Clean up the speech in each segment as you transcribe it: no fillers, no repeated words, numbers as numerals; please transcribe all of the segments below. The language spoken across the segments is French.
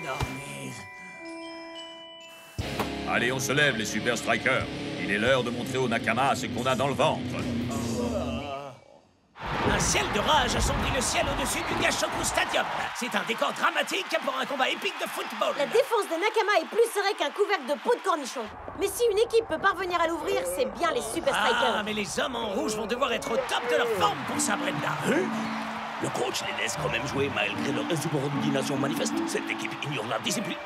Dormez. Allez, on se lève, les Super Strikers. Il est l'heure de montrer aux Nakama ce qu'on a dans le ventre. Un ciel de rage assombrit le ciel au-dessus du Gashoku Stadium. C'est un décor dramatique pour un combat épique de football. La défense des Nakama est plus serrée qu'un couvercle de peau de cornichon. Mais si une équipe peut parvenir à l'ouvrir, c'est bien les Super Strikers. Ah, mais les hommes en rouge vont devoir être au top de leur forme pour Sabrina. Le coach les laisse quand même jouer malgré leur insubordination manifeste. Cette équipe ignore la discipline.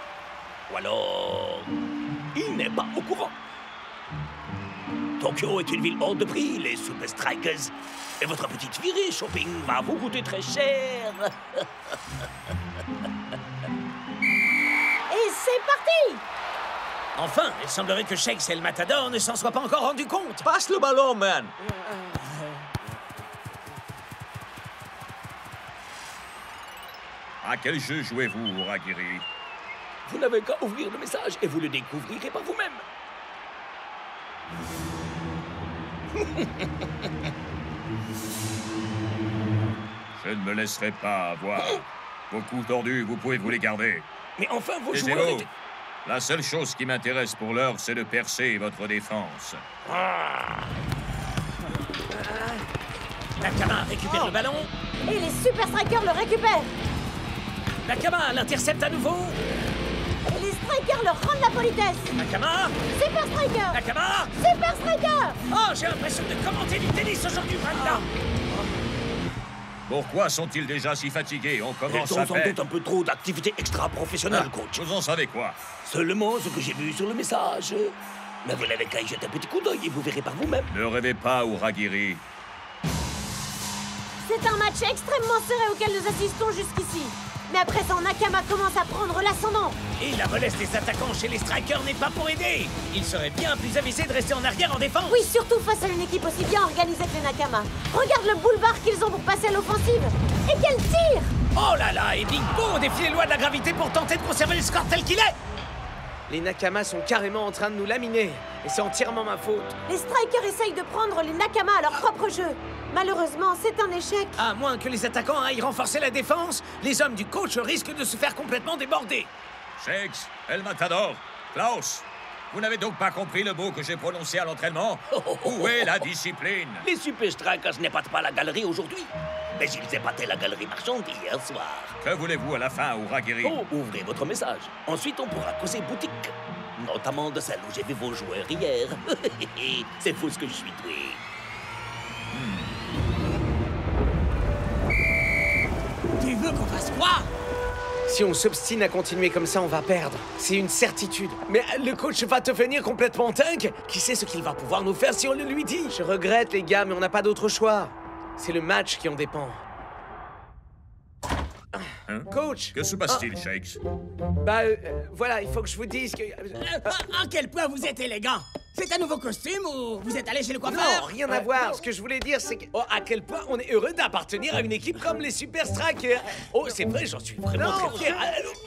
Ou alors... il n'est pas au courant. Tokyo est une ville hors de prix, les Super Strikers. Et votre petite virée shopping va vous coûter très cher. Et c'est parti! Enfin, il semblerait que Shakes et le Matador ne s'en soient pas encore rendus compte. Passe le ballon, man! À quel jeu jouez-vous, Uragiri? Vous n'avez qu'à ouvrir le message et vous le découvrirez par vous-même. Je ne me laisserai pas avoir. Vos coups tordus, vous pouvez vous les garder. Mais enfin, vos joueurs... Taisez-vous. La seule chose qui m'intéresse pour l'heure, c'est de percer votre défense. Nakama récupère le ballon. Et les Super Strikers le récupèrent. Nakama l'intercepte à nouveau. Et les Strikers leur rendent la politesse. Nakama. Super Strikers! Nakama. Super Strikers! Oh, j'ai l'impression de commenter du tennis aujourd'hui, Brenda. Pourquoi sont-ils déjà si fatigués? On commence Ils à ont sans peine. doute un peu trop d'activités extra-professionnelles, coach. Vous en savez quoi? Seulement ce que j'ai vu sur le message. Mais vous n'avez qu'à y jeter un petit coup d'œil et vous verrez par vous-même. Ne rêvez pas, Uragiri. C'est un match extrêmement serré auquel nous assistons jusqu'ici. Mais à présent, Nakama commence à prendre l'ascendant. Et la mollesse des attaquants chez les Strikers n'est pas pour aider. Il serait bien plus avisé de rester en arrière en défense. Oui, surtout face à une équipe aussi bien organisée que les Nakama. Regarde le boulevard qu'ils ont pour passer à l'offensive. Et quel tir! Oh là là, et Bingo défie les lois de la gravité pour tenter de conserver le score tel qu'il est. Les Nakama sont carrément en train de nous laminer. Et c'est entièrement ma faute. Les Strikers essayent de prendre les Nakama à leur propre jeu. Malheureusement, c'est un échec. À moins que les attaquants aillent renforcer la défense, les hommes du coach risquent de se faire complètement déborder. Shakes, El Matador, Klaus, vous n'avez donc pas compris le mot que j'ai prononcé à l'entraînement? Où est la discipline? Les Super Strikers n'épatent pas la galerie aujourd'hui. Mais ils épataient la galerie marchande hier soir. Que voulez-vous à la fin, Uragiri? Oh, ouvrez votre message. Ensuite, on pourra causer boutique. Notamment de celle où j'ai vu vos joueurs hier. C'est fou ce que je suis doué. Tu veux qu'on fasse quoi? Si on s'obstine à continuer comme ça, on va perdre. C'est une certitude. Mais le coach va devenir complètement dingue. Qui sait ce qu'il va pouvoir nous faire si on le lui dit? Je regrette, les gars, mais on n'a pas d'autre choix. C'est le match qui en dépend. Hein? Coach! Que se passe-t-il, Shakes? Bah, voilà, il faut que je vous dise que... À quel point vous êtes élégant? C'est un nouveau costume ou vous êtes allé chez le coiffeur? Non, rien à voir. Ce que je voulais dire, c'est que... Oh, à quel point on est heureux d'appartenir à une équipe comme les Super Strikers. Oh, c'est vrai, j'en suis vraiment très fier.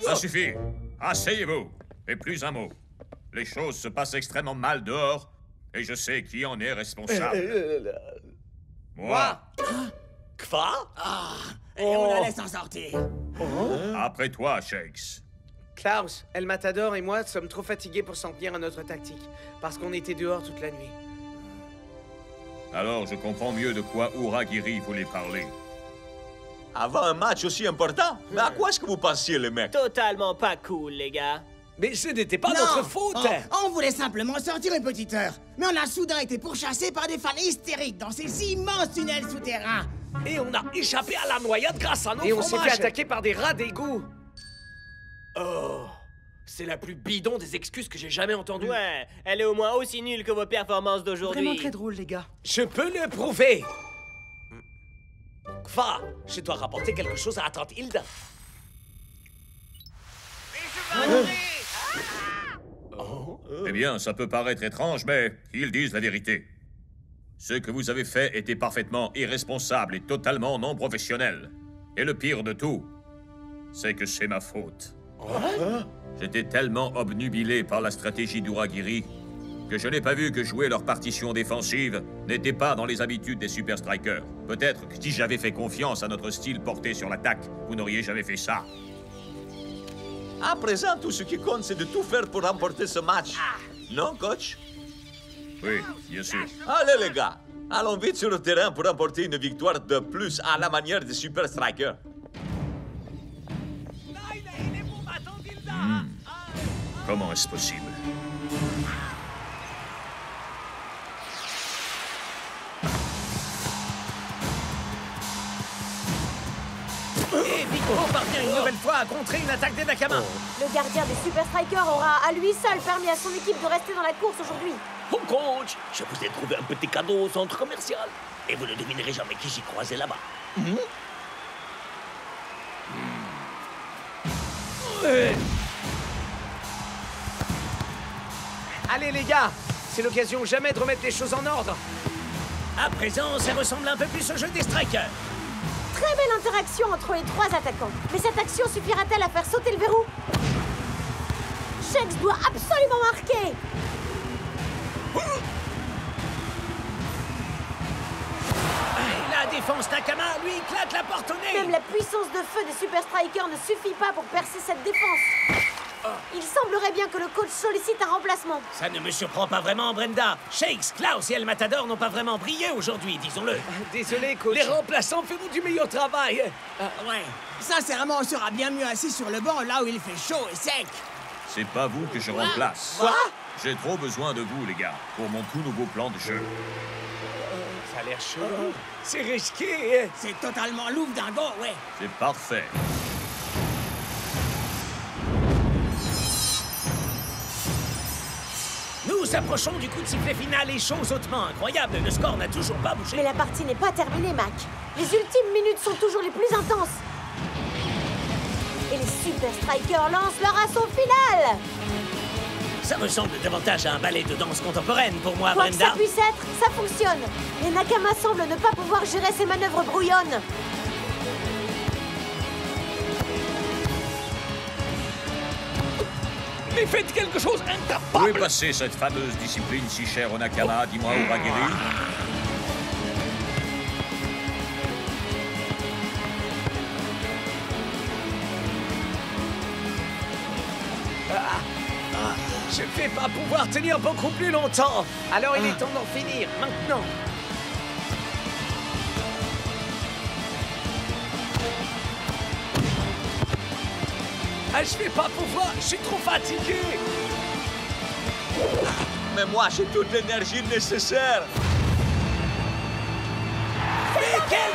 Ça suffit. Asseyez-vous. Et plus un mot. Les choses se passent extrêmement mal dehors, et je sais qui en est responsable. Moi. Quoi? Et on la laisse en sortir. Après toi, Shakes. Klaus, El Matador et moi sommes trop fatigués pour s'en tenir à notre tactique. Parce qu'on était dehors toute la nuit. Alors, je comprends mieux de quoi Uragiri voulait parler. Avant un match aussi important? Mais à quoi est-ce que vous pensiez, les mecs? Totalement pas cool, les gars. Mais ce n'était pas notre faute! On voulait simplement sortir une petite heure. Mais on a soudain été pourchassés par des fans hystériques dans ces immenses tunnels souterrains. Et on a échappé à la noyade grâce à nos Et on s'est fait fromages. attaquer par des rats d'égout! Oh, c'est la plus bidon des excuses que j'ai jamais entendues. Ouais, elle est au moins aussi nulle que vos performances d'aujourd'hui. Vraiment très drôle, les gars. Je peux le prouver! Kva, je dois rapporter quelque chose à Tante Hilda. Eh bien, ça peut paraître étrange, mais ils disent la vérité. Ce que vous avez fait était parfaitement irresponsable et totalement non professionnel. Et le pire de tout, c'est que c'est ma faute. J'étais tellement obnubilé par la stratégie d'Uragiri que je n'ai pas vu que jouer leur partition défensive n'était pas dans les habitudes des Super Strikers. Peut-être que si j'avais fait confiance à notre style porté sur l'attaque, vous n'auriez jamais fait ça. À présent, tout ce qui compte, c'est de tout faire pour remporter ce match. Non, coach? Oui, bien sûr. Allez, les gars, allons vite sur le terrain pour remporter une victoire de plus à la manière des Super Strikers. Comment est-ce possible? Et Piccolo parvient une nouvelle fois à contrer une attaque des Nakama. Le gardien des Super Strikers aura à lui seul permis à son équipe de rester dans la course aujourd'hui. Oh coach, je vous ai trouvé un petit cadeau au centre commercial. Et vous ne devinerez jamais qui j'ai croisé là-bas. Allez les gars, c'est l'occasion jamais de remettre les choses en ordre. À présent, ça ressemble un peu plus au jeu des Strikers. Très belle interaction entre les trois attaquants. Mais cette action suffira-t-elle à faire sauter le verrou? Shakes doit absolument marquer. La défense Nakama, lui, éclate la porte au nez. Même la puissance de feu des Super Strikers ne suffit pas pour percer cette défense. Il semblerait bien que le coach sollicite un remplacement. Ça ne me surprend pas vraiment, Brenda. Shakes, Klaus et El Matador n'ont pas vraiment brillé aujourd'hui, disons-le. Désolé coach. Les remplaçants feront du meilleur travail. Ouais. Sincèrement, on sera bien mieux assis sur le banc là où il fait chaud et sec. C'est pas vous que je remplace. Quoi? J'ai trop besoin de vous, les gars, pour mon tout nouveau plan de jeu. Ça a l'air chaud. C'est risqué. C'est totalement louvre dingo, ouais. C'est parfait. Nous approchons du coup de sifflet final et chose hautement incroyable, le score n'a toujours pas bougé. Mais la partie n'est pas terminée, Mac. Les ultimes minutes sont toujours les plus intenses. Et les Super Strikers lancent leur assaut final. Ça ressemble davantage à un ballet de danse contemporaine pour moi, Quoi que Brenda. ça puisse être, ça fonctionne. Les Nakama semblent ne pas pouvoir gérer ces manœuvres brouillonnes. Mais faites quelque chose Où est incapable. passée cette fameuse discipline si chère au Nakama, dis-moi, Uragiri? Je vais pas pouvoir tenir beaucoup plus longtemps. Alors il est temps d'en finir, maintenant. Ah, je vais pas pouvoir, je suis trop fatigué. Mais moi, j'ai toute l'énergie nécessaire. Quel